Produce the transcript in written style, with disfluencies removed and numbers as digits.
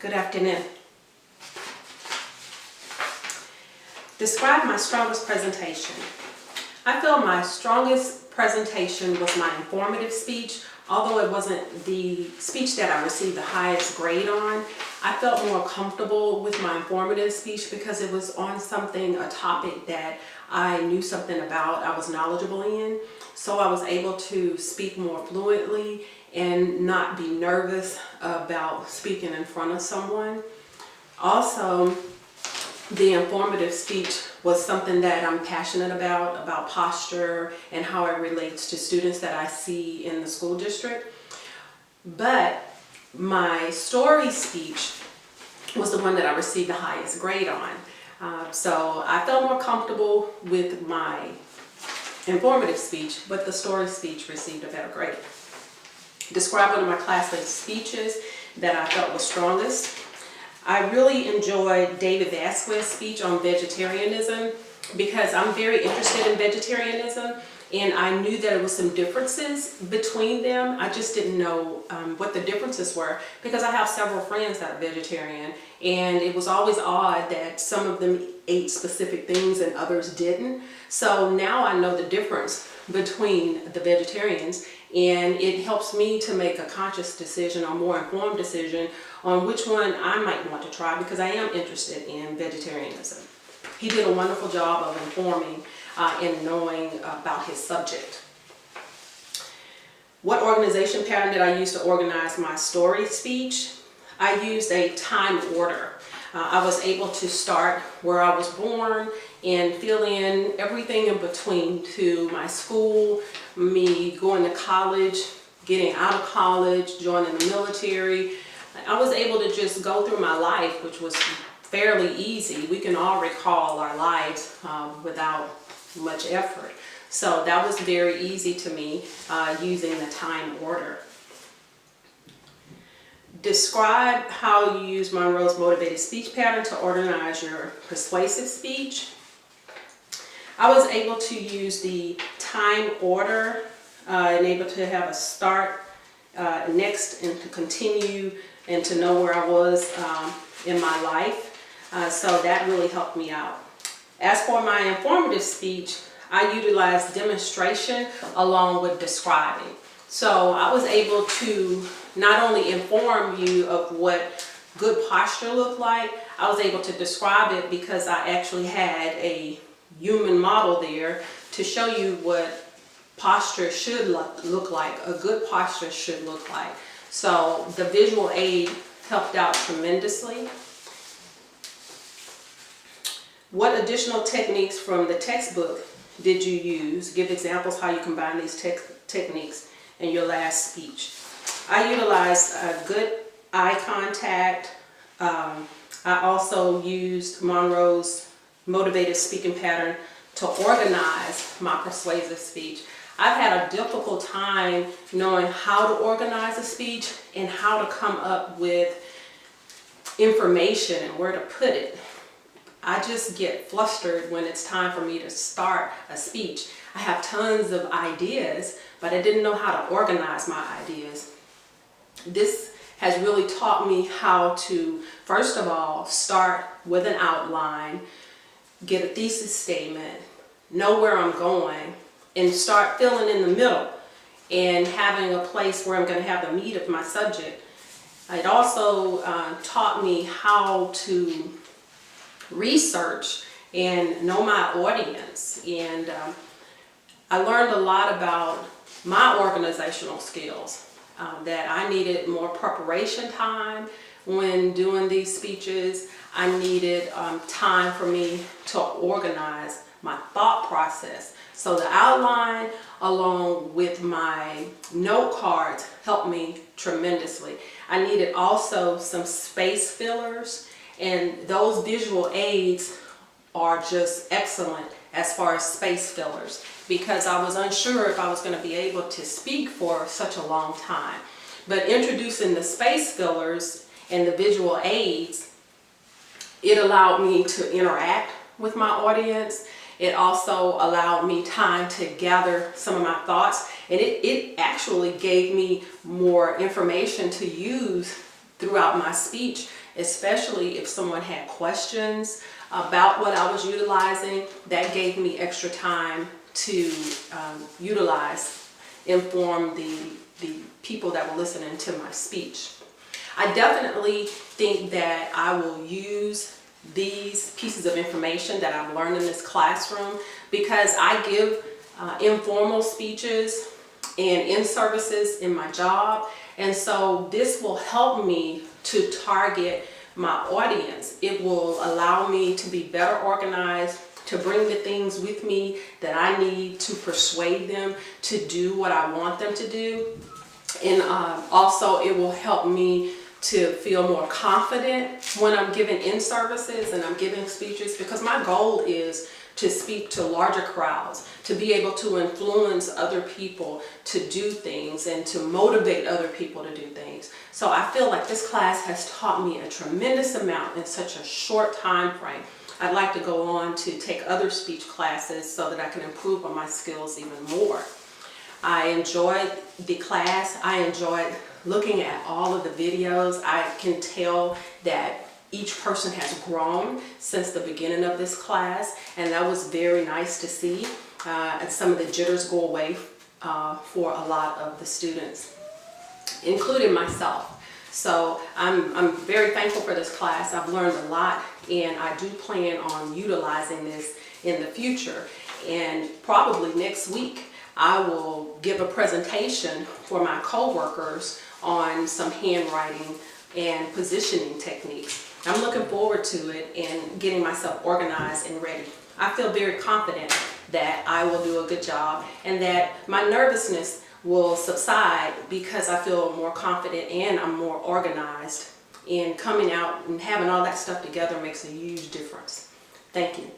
Good afternoon. Describe my strongest presentation. I feel my strongest presentation was my informative speech. Although it wasn't the speech that I received the highest grade on, I felt more comfortable with my informative speech because it was on a topic that I knew something about, I was knowledgeable in. So I was able to speak more fluently and not be nervous about speaking in front of someone. Also, the informative speech was something that I'm passionate about posture and how it relates to students that I see in the school district. But my story speech was the one that I received the highest grade on. So I felt more comfortable with my informative speech, but the story speech received a better grade. Describe one of my classmates' speeches that I felt was strongest. I really enjoyed David Vasquez's speech on vegetarianism because I'm very interested in vegetarianism, and I knew that there was some differences between them. I just didn't know what the differences were because I have several friends that are vegetarian, and it was always odd that some of them ate specific things and others didn't. So now I know the difference between the vegetarians, and it helps me to make a conscious decision or more informed decision on which one I might want to try because I am interested in vegetarianism. He did a wonderful job of informing and knowing about his subject. What organization pattern did I use to organize my story speech? I used a time order. I was able to start where I was born and fill in everything in between to my school, me going to college, getting out of college, joining the military. I was able to just go through my life, which was fairly easy. We can all recall our lives without much effort. So that was very easy to me using the time order. Describe how you use Monroe's motivated speech pattern to organize your persuasive speech. I was able to use the time order and able to have a start, next, and to continue, and to know where I was in my life. So that really helped me out. As for my informative speech, I utilized demonstration along with describing. So I was able to not only inform you of what good posture looked like, I was able to describe it because I actually had a human model there to show you what posture should look like, a good posture should look like. So the visual aid helped out tremendously. What additional techniques from the textbook did you use? Give examples how you combine these techniques in your last speech. I utilized good eye contact. I also used Monroe's motivated speaking pattern to organize my persuasive speech. I've had a difficult time knowing how to organize a speech and how to come up with information and where to put it. I just get flustered when it's time for me to start a speech. I have tons of ideas, but I didn't know how to organize my ideas. This has really taught me how to, first of all, start with an outline, get a thesis statement, know where I'm going, and start filling in the middle and having a place where I'm going to have the meat of my subject. It also taught me how to research and know my audience, and I learned a lot about my organizational skills, that I needed more preparation time when doing these speeches. I needed time for me to organize my thought process. So the outline along with my note cards helped me tremendously. I needed also some space fillers, and those visual aids are just excellent as far as space fillers because I was unsure if I was going to be able to speak for such a long time. But introducing the space fillers and the visual aids, it allowed me to interact with my audience. It also allowed me time to gather some of my thoughts, and it actually gave me more information to use throughout my speech especially if someone had questions about what I was utilizing. That gave me extra time to inform the people that were listening to my speech. I definitely think that I will use these pieces of information that I've learned in this classroom, because I give informal speeches and in-services in my job, and so this will help me to target my audience. It will allow me to be better organized, to bring the things with me that I need to persuade them to do what I want them to do. And also it will help me to feel more confident when I'm giving in-services and I'm giving speeches, because my goal is to speak to larger crowds, to be able to influence other people to do things and to motivate other people to do things. So I feel like this class has taught me a tremendous amount in such a short time frame. I'd like to go on to take other speech classes so that I can improve on my skills even more. I enjoyed the class. I enjoyed looking at all of the videos. I can tell that each person has grown since the beginning of this class, and that was very nice to see. And some of the jitters go away for a lot of the students, including myself. So I'm very thankful for this class. I've learned a lot, and I do plan on utilizing this in the future. And probably next week, I will give a presentation for my coworkers on some handwriting and positioning techniques. I'm looking forward to it and getting myself organized and ready. I feel very confident that I will do a good job and that my nervousness will subside, because I feel more confident and I'm more organized. And coming out and having all that stuff together makes a huge difference. Thank you.